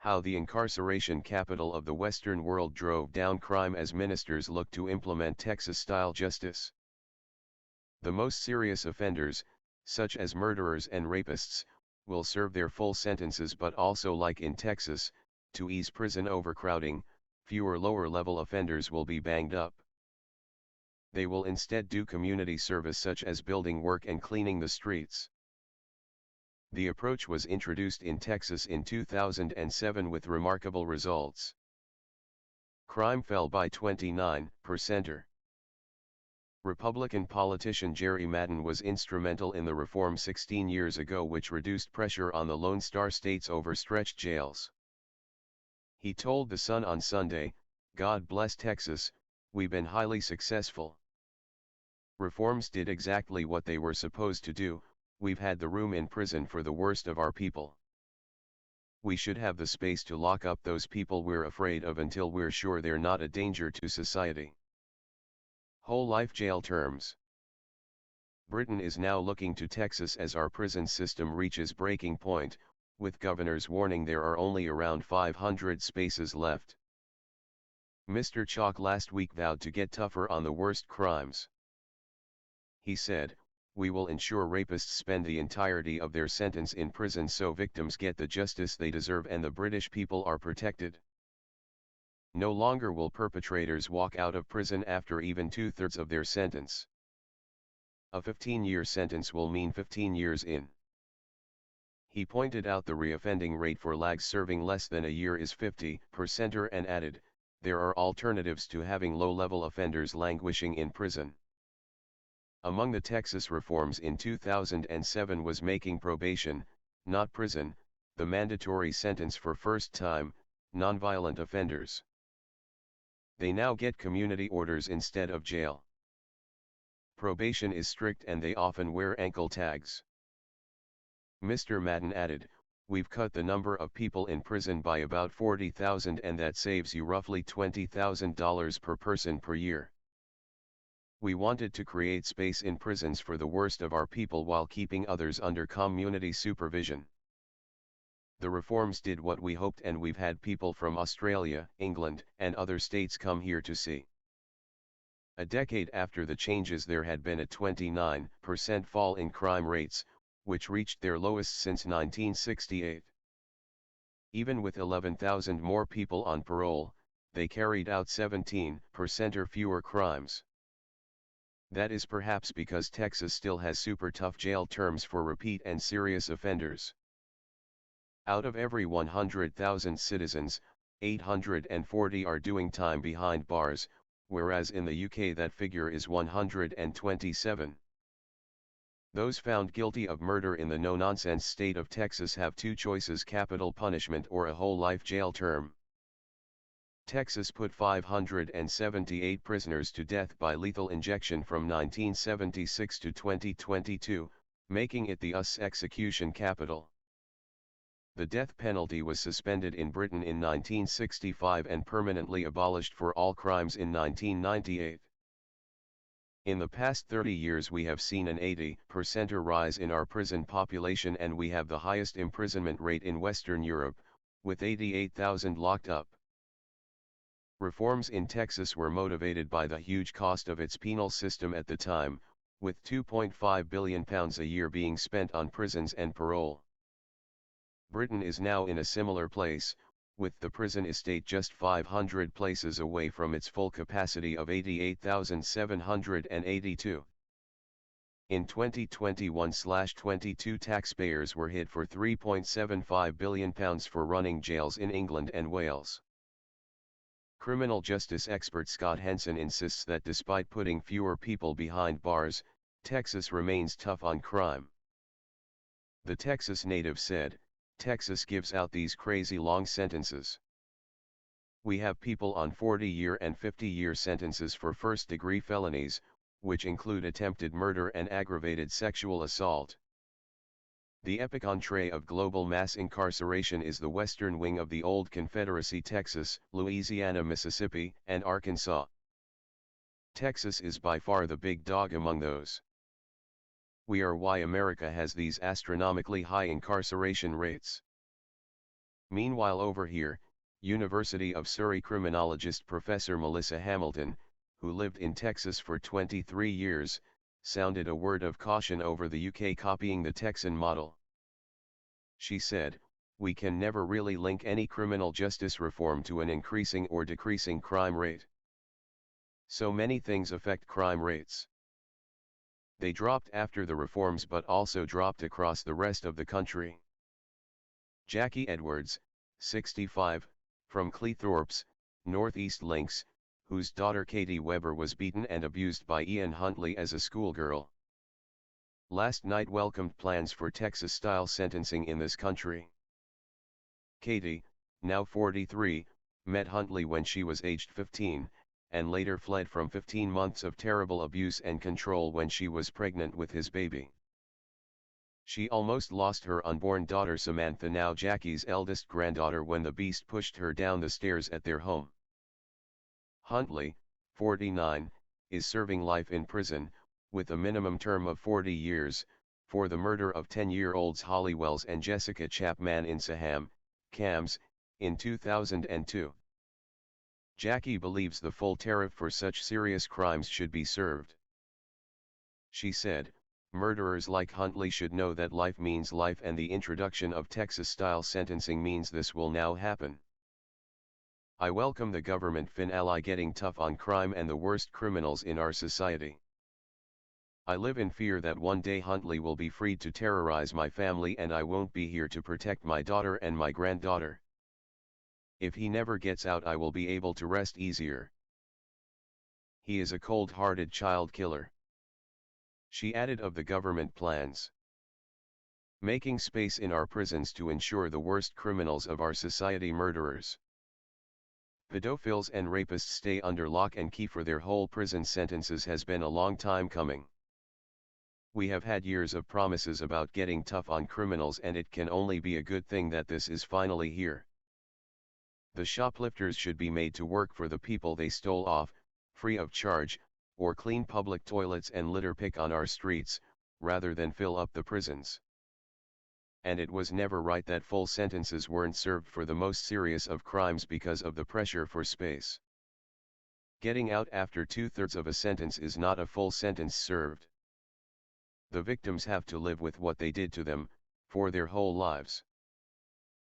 how the incarceration capital of the Western world drove down crime as ministers looked to implement Texas-style justice. The most serious offenders, such as murderers and rapists, will serve their full sentences, but also, like in Texas, to ease prison overcrowding, fewer lower-level offenders will be banged up. They will instead do community service such as building work and cleaning the streets. The approach was introduced in Texas in 2007 with remarkable results. Crime fell by 29%. Republican politician Jerry Madden was instrumental in the reform 16 years ago, which reduced pressure on the Lone Star State's overstretched jails. He told The Sun on Sunday, "God bless Texas, we've been highly successful. Reforms did exactly what they were supposed to do. We've had the room in prison for the worst of our people. We should have the space to lock up those people we're afraid of until we're sure they're not a danger to society." Whole life jail terms. Britain is now looking to Texas as our prison system reaches breaking point, with governors warning there are only around 500 spaces left. Mr. Chalk last week vowed to get tougher on the worst crimes. He said, "We will ensure rapists spend the entirety of their sentence in prison so victims get the justice they deserve and the British people are protected. No longer will perpetrators walk out of prison after even 2/3 of their sentence. A 15-year sentence will mean 15 years in." He pointed out the reoffending rate for lags serving less than a year is 50% and added, "There are alternatives to having low-level offenders languishing in prison." Among the Texas reforms in 2007 was making probation, not prison, the mandatory sentence for first-time, nonviolent offenders. They now get community orders instead of jail. Probation is strict and they often wear ankle tags. Mr. Madden added, "We've cut the number of people in prison by about 40,000 and that saves you roughly $20,000 per person per year. We wanted to create space in prisons for the worst of our people while keeping others under community supervision. The reforms did what we hoped and we've had people from Australia, England, and other states come here to see." A decade after the changes, there had been a 29% fall in crime rates, which reached their lowest since 1968. Even with 11,000 more people on parole, they carried out 17% or fewer crimes. That is perhaps because Texas still has super tough jail terms for repeat and serious offenders. Out of every 100,000 citizens, 840 are doing time behind bars, whereas in the UK that figure is 127. Those found guilty of murder in the no-nonsense state of Texas have two choices: capital punishment or a whole life jail term. Texas put 578 prisoners to death by lethal injection from 1976 to 2022, making it the US execution capital. The death penalty was suspended in Britain in 1965 and permanently abolished for all crimes in 1998. In the past 30 years we have seen an 80% rise in our prison population and we have the highest imprisonment rate in Western Europe, with 88,000 locked up. Reforms in Texas were motivated by the huge cost of its penal system at the time, with £2.5 billion a year being spent on prisons and parole. Britain is now in a similar place, with the prison estate just 500 places away from its full capacity of 88,782. In 2021/22 taxpayers were hit for £3.75 billion for running jails in England and Wales. Criminal justice expert Scott Henson insists that despite putting fewer people behind bars, Texas remains tough on crime. The Texas native said, "Texas gives out these crazy long sentences. We have people on 40-year and 50-year sentences for first-degree felonies, which include attempted murder and aggravated sexual assault." The epicenter of global mass incarceration is the western wing of the old Confederacy: Texas, Louisiana, Mississippi, and Arkansas. Texas is by far the big dog among those. We are why America has these astronomically high incarceration rates. Meanwhile over here, University of Surrey criminologist Professor Melissa Hamilton, who lived in Texas for 23 years, sounded a word of caution over the UK copying the Texan model. She said, "We can never really link any criminal justice reform to an increasing or decreasing crime rate. So many things affect crime rates. They dropped after the reforms but also dropped across the rest of the country." Jackie Edwards, 65, from Cleethorpes, Northeast Links, whose daughter Katie Weber was beaten and abused by Ian Huntley as a schoolgirl, last night welcomed plans for Texas-style sentencing in this country. Katie, now 43, met Huntley when she was aged 15, and later fled from 15 months of terrible abuse and control when she was pregnant with his baby. She almost lost her unborn daughter Samantha, now Jackie's eldest granddaughter, when the beast pushed her down the stairs at their home. Huntley, 49, is serving life in prison, with a minimum term of 40 years, for the murder of 10-year-olds Holly Wells and Jessica Chapman in Saham, Cams, in 2002. Jackie believes the full tariff for such serious crimes should be served. She said, "Murderers like Huntley should know that life means life, and the introduction of Texas-style sentencing means this will now happen. I welcome the government finale getting tough on crime and the worst criminals in our society. I live in fear that one day Huntley will be freed to terrorize my family and I won't be here to protect my daughter and my granddaughter. If he never gets out, I will be able to rest easier. He is a cold-hearted child killer." She added of the government plans: "Making space in our prisons to ensure the worst criminals of our society, murderers, pedophiles and rapists, stay under lock and key for their whole prison sentences has been a long time coming. We have had years of promises about getting tough on criminals, and it can only be a good thing that this is finally here. The shoplifters should be made to work for the people they stole off, free of charge, or clean public toilets and litter pick on our streets, rather than fill up the prisons. And it was never right that full sentences weren't served for the most serious of crimes because of the pressure for space. Getting out after 2/3 of a sentence is not a full sentence served. The victims have to live with what they did to them, for their whole lives.